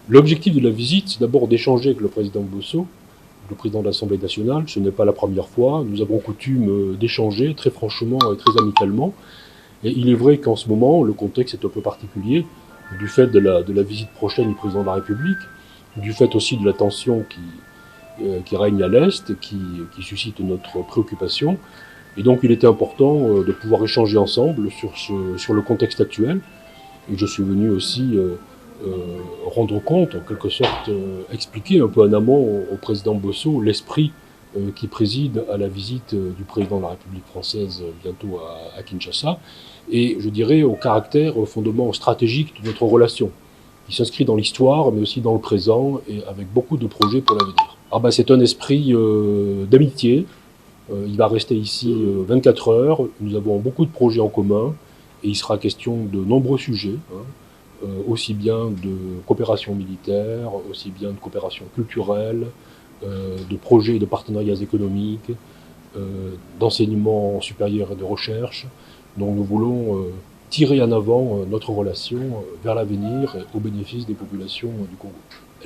L'objectif de la visite, c'est d'abord d'échanger avec le président Bosso, le président de l'Assemblée nationale. Ce n'est pas la première fois. Nous avons coutume d'échanger très franchement et très amicalement. Et il est vrai qu'en ce moment, le contexte est un peu particulier, du fait de la visite prochaine du président de la République, du fait aussi de la tension qui règne à l'Est, qui suscite notre préoccupation. Et donc il était important de pouvoir échanger ensemble sur le contexte actuel. Et je suis venu aussi rendre compte, en quelque sorte, expliquer un peu en amont au président Bosso l'esprit qui préside à la visite du président de la République française bientôt à Kinshasa, et je dirais au caractère, au fondement stratégique de notre relation, qui s'inscrit dans l'histoire, mais aussi dans le présent, et avec beaucoup de projets pour l'avenir. Ah ben, c'est un esprit d'amitié. Il va rester ici 24 heures. Nous avons beaucoup de projets en commun, et il sera question de nombreux sujets, aussi bien de coopération militaire, aussi bien de coopération culturelle, de projets et de partenariats économiques, d'enseignement supérieur et de recherche. Donc nous voulons tirer en avant notre relation vers l'avenir au bénéfice des populations du Congo.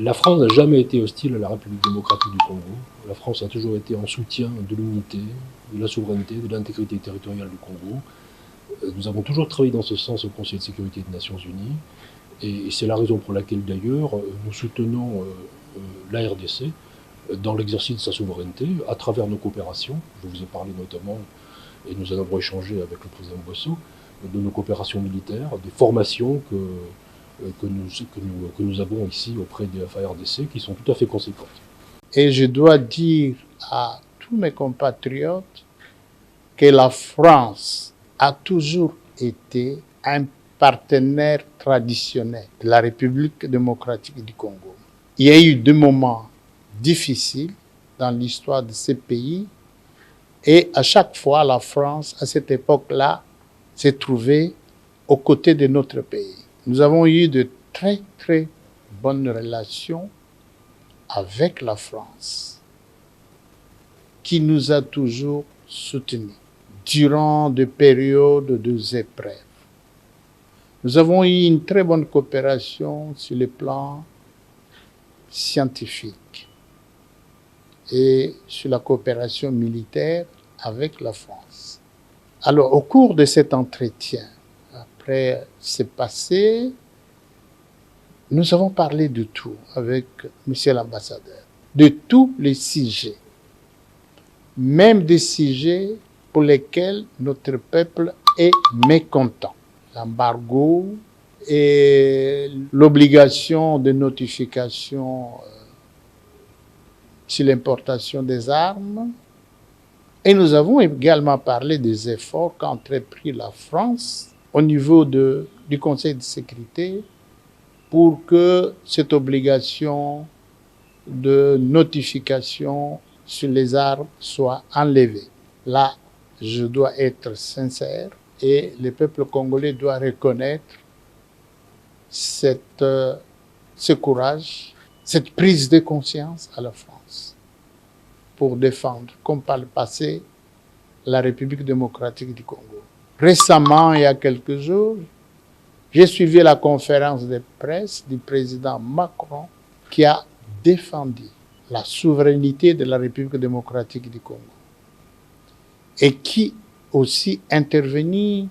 La France n'a jamais été hostile à la République démocratique du Congo. La France a toujours été en soutien de l'unité, de la souveraineté, de l'intégrité territoriale du Congo. Nous avons toujours travaillé dans ce sens au Conseil de sécurité des Nations Unies. Et c'est la raison pour laquelle d'ailleurs nous soutenons la RDC dans l'exercice de sa souveraineté à travers nos coopérations. Je vous ai parlé notamment, et nous en avons échangé avec le président Bosso, de nos coopérations militaires, des formations que nous avons ici auprès des FARDC qui sont tout à fait conséquentes. Et je dois dire à tous mes compatriotes que la France a toujours été un partenaire traditionnel de la République démocratique du Congo. Il y a eu des moments difficiles dans l'histoire de ce pays et à chaque fois, la France, à cette époque-là, s'est trouvée aux côtés de notre pays. Nous avons eu de très, très bonnes relations avec la France, qui nous a toujours soutenus durant des périodes de épreuves. Nous avons eu une très bonne coopération sur le plan scientifique et sur la coopération militaire avec la France. Alors, au cours de cet entretien, après ce passé, nous avons parlé de tout avec M. l'ambassadeur, de tous les sujets, même des sujets pour lesquels notre peuple est mécontent. L'embargo et l'obligation de notification sur l'importation des armes. Et nous avons également parlé des efforts qu'a entrepris la France au niveau du Conseil de sécurité pour que cette obligation de notification sur les armes soit enlevée. Là, je dois être sincère et le peuple congolais doit reconnaître ce courage, cette prise de conscience à la France pour défendre, comme par le passé, la République démocratique du Congo. Récemment, il y a quelques jours, j'ai suivi la conférence de presse du président Macron qui a défendu la souveraineté de la République démocratique du Congo et qui aussi intervenu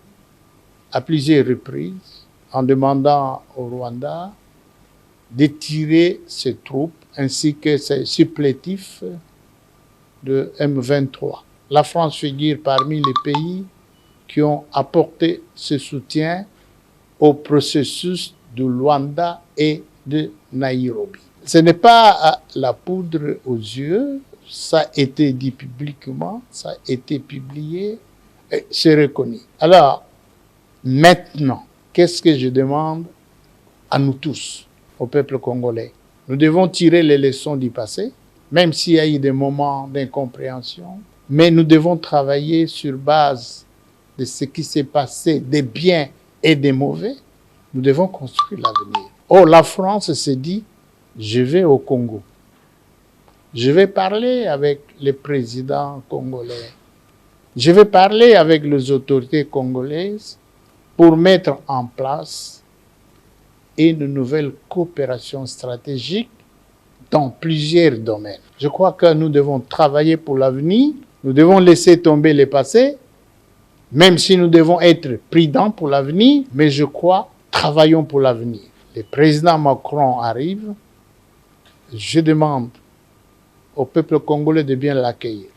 à plusieurs reprises en demandant au Rwanda de tirer ses troupes ainsi que ses supplétifs de M23. La France figure parmi les pays qui ont apporté ce soutien au processus de Luanda et de Nairobi. Ce n'est pas la poudre aux yeux, ça a été dit publiquement, ça a été publié, c'est reconnu. Alors, maintenant, qu'est-ce que je demande à nous tous, au peuple congolais? Nous devons tirer les leçons du passé, même s'il y a eu des moments d'incompréhension, mais nous devons travailler sur base de ce qui s'est passé, des biens et des mauvais. Nous devons construire l'avenir. Oh, la France s'est dit, je vais au Congo. Je vais parler avec les présidents congolais. Je vais parler avec les autorités congolaises pour mettre en place et une nouvelle coopération stratégique dans plusieurs domaines. Je crois que nous devons travailler pour l'avenir, nous devons laisser tomber le passé, même si nous devons être prudents pour l'avenir, mais je crois, travaillons pour l'avenir. Le président Macron arrive, je demande au peuple congolais de bien l'accueillir.